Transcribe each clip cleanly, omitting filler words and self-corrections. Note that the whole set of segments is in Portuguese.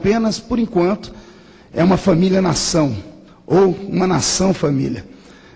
apenas, por enquanto, é uma família-nação, ou uma nação-família.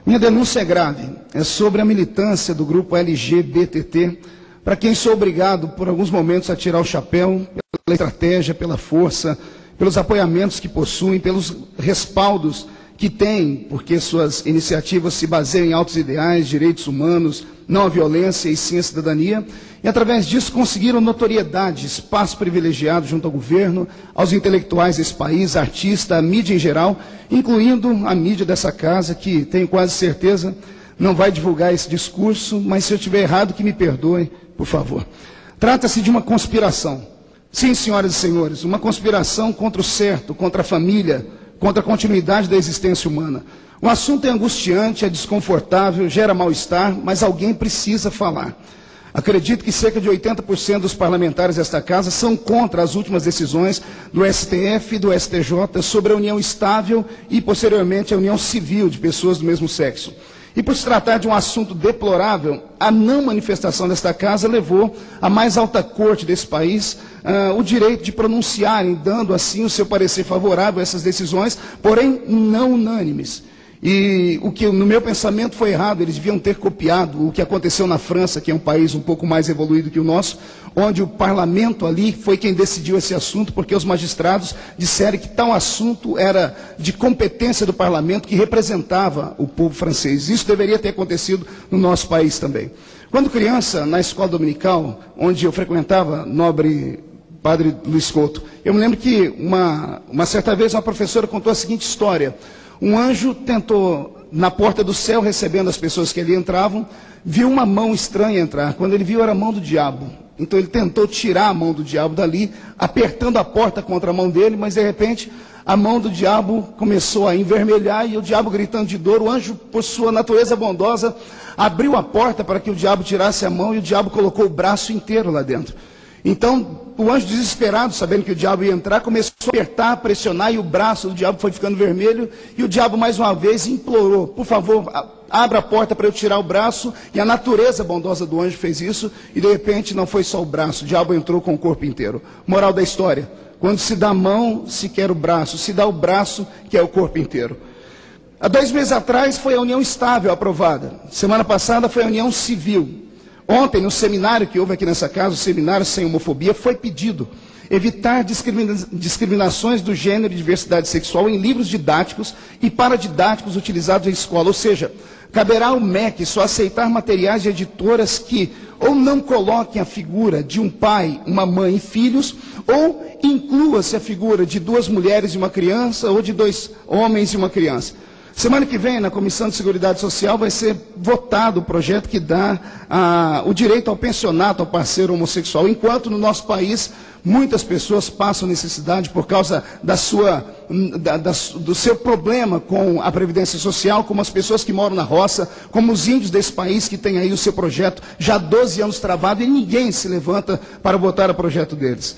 Minha denúncia é grave, é sobre a militância do grupo LGBTT, para quem sou obrigado, por alguns momentos, a tirar o chapéu, pela estratégia, pela força, pelos apoiamentos que possuem, pelos respaldos que têm, porque suas iniciativas se baseiam em altos ideais, direitos humanos, não a violência e sim a cidadania, e através disso conseguiram notoriedade, espaço privilegiado junto ao governo, aos intelectuais desse país, artistas, a mídia em geral, incluindo a mídia dessa casa, que tenho quase certeza não vai divulgar esse discurso, mas se eu estiver errado, que me perdoe, por favor. Trata-se de uma conspiração. Sim, senhoras e senhores, uma conspiração contra o certo, contra a família, contra a continuidade da existência humana. O assunto é angustiante, é desconfortável, gera mal-estar, mas alguém precisa falar. Acredito que cerca de 80% dos parlamentares desta casa são contra as últimas decisões do STF e do STJ sobre a união estável e, posteriormente, a união civil de pessoas do mesmo sexo. E por se tratar de um assunto deplorável, a não manifestação desta casa levou à mais alta corte desse país o direito de pronunciarem, dando assim o seu parecer favorável a essas decisões, porém não unânimes. E o que no meu pensamento foi errado, eles deviam ter copiado o que aconteceu na França, que é um país um pouco mais evoluído que o nosso, onde o parlamento ali foi quem decidiu esse assunto, porque os magistrados disseram que tal assunto era de competência do parlamento, que representava o povo francês. Isso deveria ter acontecido no nosso país também. Quando criança, na escola dominical, onde eu frequentava, nobre padre Luiz Couto, eu me lembro que uma certa vez uma professora contou a seguinte história. Um anjo tentou, na porta do céu, recebendo as pessoas que ali entravam, viu uma mão estranha entrar. Quando ele viu, era a mão do diabo. Então ele tentou tirar a mão do diabo dali, apertando a porta contra a mão dele, mas de repente a mão do diabo começou a envermelhar e o diabo gritando de dor. O anjo, por sua natureza bondosa, abriu a porta para que o diabo tirasse a mão e o diabo colocou o braço inteiro lá dentro. Então, o anjo desesperado, sabendo que o diabo ia entrar, começou a apertar, pressionar, e o braço do diabo foi ficando vermelho, e o diabo mais uma vez implorou, por favor, abra a porta para eu tirar o braço, e a natureza bondosa do anjo fez isso, e de repente não foi só o braço, o diabo entrou com o corpo inteiro. Moral da história, quando se dá a mão, se quer o braço, se dá o braço, quer o corpo inteiro. Há 2 meses atrás foi a união estável aprovada, semana passada foi a união civil. Ontem, no seminário que houve aqui nessa casa, o seminário sem homofobia, foi pedido evitar discriminações do gênero e diversidade sexual em livros didáticos e paradidáticos utilizados em escola. Ou seja, caberá ao MEC só aceitar materiais de editoras que ou não coloquem a figura de um pai, uma mãe e filhos, ou inclua-se a figura de 2 mulheres e uma criança, ou de 2 homens e uma criança. Semana que vem, na Comissão de Seguridade Social, vai ser votado o projeto que dá o direito ao pensionato ao parceiro homossexual, enquanto no nosso país muitas pessoas passam necessidade por causa do seu problema com a Previdência Social, como as pessoas que moram na roça, como os índios desse país que têm aí o seu projeto já há 12 anos travado e ninguém se levanta para votar o projeto deles.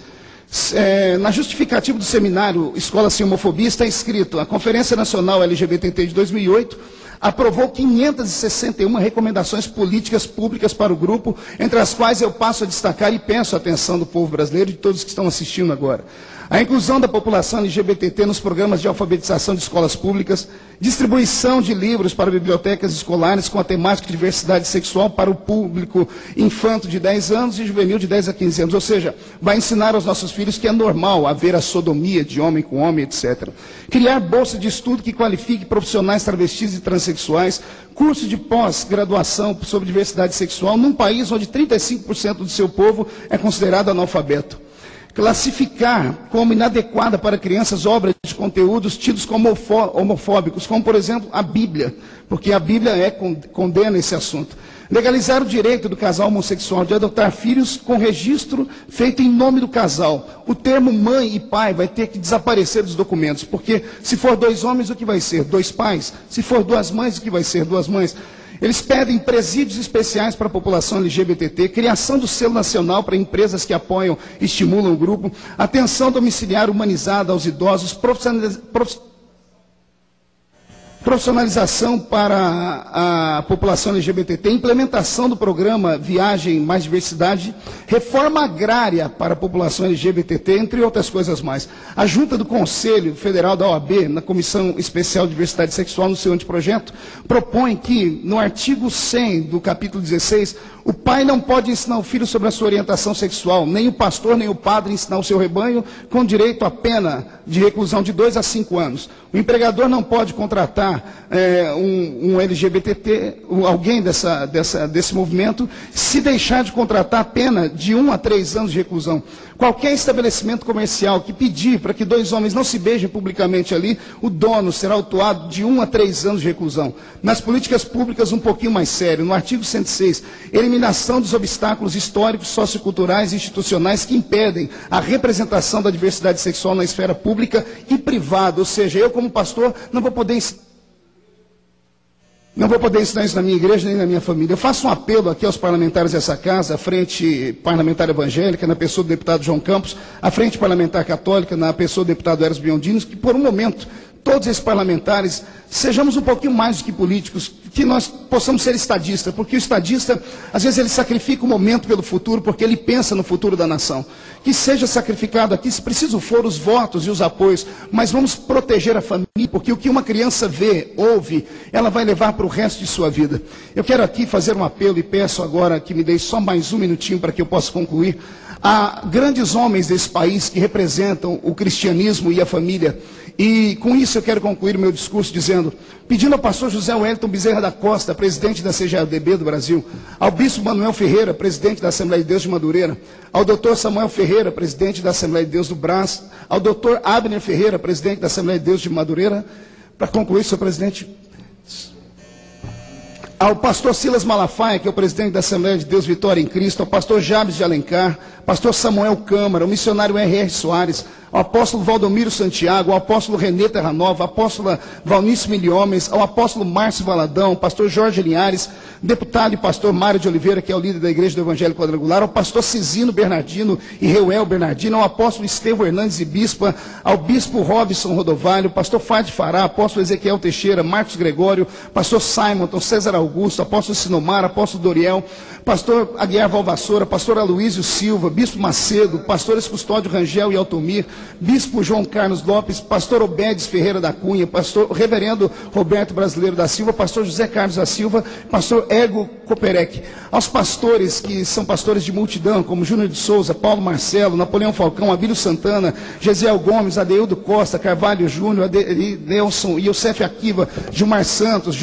Na justificativa do seminário Escola Sem Homofobia está escrito: a Conferência Nacional LGBTT de 2008 aprovou 561 recomendações políticas públicas para o grupo, entre as quais eu passo a destacar e penso a atenção do povo brasileiro e de todos que estão assistindo agora. A inclusão da população LGBT nos programas de alfabetização de escolas públicas, distribuição de livros para bibliotecas escolares com a temática de diversidade sexual para o público infanto de 10 anos e juvenil de 10 a 15 anos. Ou seja, vai ensinar aos nossos filhos que é normal haver a sodomia de homem com homem, etc. Criar bolsa de estudo que qualifique profissionais travestis e transexuais, curso de pós-graduação sobre diversidade sexual num país onde 35% do seu povo é considerado analfabeto. Classificar como inadequada para crianças obras de conteúdos tidos como homofóbicos, como, por exemplo, a Bíblia, porque a Bíblia condena esse assunto. Legalizar o direito do casal homossexual de adotar filhos com registro feito em nome do casal. O termo mãe e pai vai ter que desaparecer dos documentos, porque se for 2 homens, o que vai ser? 2 pais. Se for 2 mães, o que vai ser? 2 mães. Eles pedem presídios especiais para a população LGBT, criação do selo nacional para empresas que apoiam e estimulam o grupo, atenção domiciliar humanizada aos idosos, Profissionalização para a população LGBT, implementação do programa Viagem Mais Diversidade, reforma agrária para a população LGBT, entre outras coisas mais. A Junta do Conselho Federal da OAB, na Comissão Especial de Diversidade Sexual, no seu anteprojeto, propõe que, no artigo 100 do capítulo 16, o pai não pode ensinar o filho sobre a sua orientação sexual, nem o pastor, nem o padre ensinar o seu rebanho, com direito à pena de reclusão de 2 a 5 anos. O empregador não pode contratar um LGBT, alguém desse movimento, se deixar de contratar, pena de 1 a 3 anos de reclusão. Qualquer estabelecimento comercial que pedir para que 2 homens não se beijem publicamente ali, o dono será autuado de 1 a 3 anos de reclusão. Nas políticas públicas, um pouquinho mais sério, no artigo 106, eliminação dos obstáculos históricos, socioculturais e institucionais que impedem a representação da diversidade sexual na esfera pública e privada. Ou seja, eu como pastor não vou poder ensinar isso na minha igreja nem na minha família. Eu faço um apelo aqui aos parlamentares dessa casa, a Frente Parlamentar Evangélica, na pessoa do deputado João Campos, a Frente Parlamentar Católica, na pessoa do deputado Eros Biondini, que por um momento, todos esses parlamentares, sejamos um pouquinho mais do que políticos, que nós possamos ser estadistas, porque o estadista, às vezes ele sacrifica o momento pelo futuro, porque ele pensa no futuro da nação. Que seja sacrificado aqui, se preciso for, os votos e os apoios, mas vamos proteger a família, porque o que uma criança vê, ouve, ela vai levar para o resto de sua vida. Eu quero aqui fazer um apelo e peço agora que me dê só mais um minutinho para que eu possa concluir. Há grandes homens desse país que representam o cristianismo e a família. E com isso eu quero concluir o meu discurso dizendo, pedindo ao pastor José Wellington Bezerra da Costa, presidente da CGADB do Brasil, ao bispo Manuel Ferreira, presidente da Assembleia de Deus de Madureira, ao doutor Samuel Ferreira, presidente da Assembleia de Deus do Brás, ao doutor Abner Ferreira, presidente da Assembleia de Deus de Madureira, para concluir, senhor presidente, ao pastor Silas Malafaia, que é o presidente da Assembleia de Deus Vitória em Cristo, ao pastor Jabes de Alencar, pastor Samuel Câmara, o missionário R.R. Soares, ao apóstolo Valdomiro Santiago, ao apóstolo Renê Terranova, à apóstola Valnice Milhomes, ao apóstolo Márcio Valadão, pastor Jorge Linhares, deputado e pastor Mário de Oliveira, que é o líder da Igreja do Evangelho Quadrangular, ao pastor Cisino Bernardino e Reuel Bernardino, ao apóstolo Estevão Hernandes e Bispa, ao bispo Robson Rodovalho, pastor Fade Fará, apóstolo Ezequiel Teixeira, Marcos Gregório, pastor Simonton, César Augusto, apóstolo Sinomar, apóstolo Doriel, pastor Aguiar Valvassoura, pastor Aloísio Silva, bispo Macedo, pastores Custódio Rangel e Altomir, bispo João Carlos Lopes, pastor Obedes Ferreira da Cunha, pastor reverendo Roberto Brasileiro da Silva, pastor José Carlos da Silva, pastor Ego Coperec, aos pastores que são pastores de multidão, como Júnior de Souza, Paulo Marcelo, Napoleão Falcão, Abílio Santana, Gesiel Gomes, Adeildo Costa, Carvalho Júnior, Nelson, Youssef Akiva, Gilmar Santos,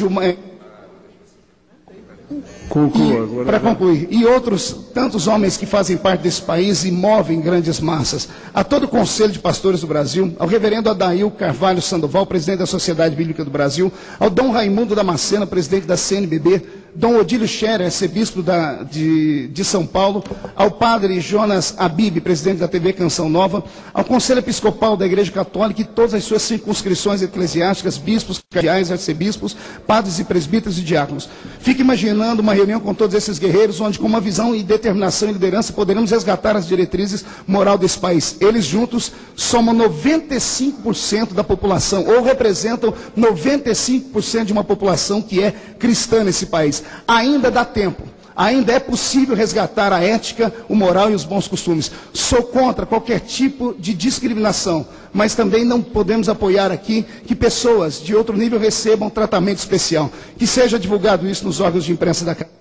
para concluir, e outros tantos homens que fazem parte desse país e movem grandes massas, a todo o Conselho de Pastores do Brasil, ao reverendo Adail Carvalho Sandoval, presidente da Sociedade Bíblica do Brasil, ao Dom Raimundo Damasceno, presidente da CNBB, Dom Odílio Scherer, arcebispo de São Paulo, ao padre Jonas Abib, presidente da TV Canção Nova, ao Conselho Episcopal da Igreja Católica e todas as suas circunscrições eclesiásticas, bispos, cardeais, arcebispos, padres e presbíteros e diáconos. Fique imaginando uma reunião com todos esses guerreiros, onde com uma visão e determinação e liderança poderemos resgatar as diretrizes moral desse país. Eles juntos somam 95% da população, ou representam 95% de uma população que é cristã nesse país. Ainda dá tempo, ainda é possível resgatar a ética, o moral e os bons costumes. Sou contra qualquer tipo de discriminação, mas também não podemos apoiar aqui que pessoas de outro nível recebam tratamento especial. Que seja divulgado isso nos órgãos de imprensa da casa.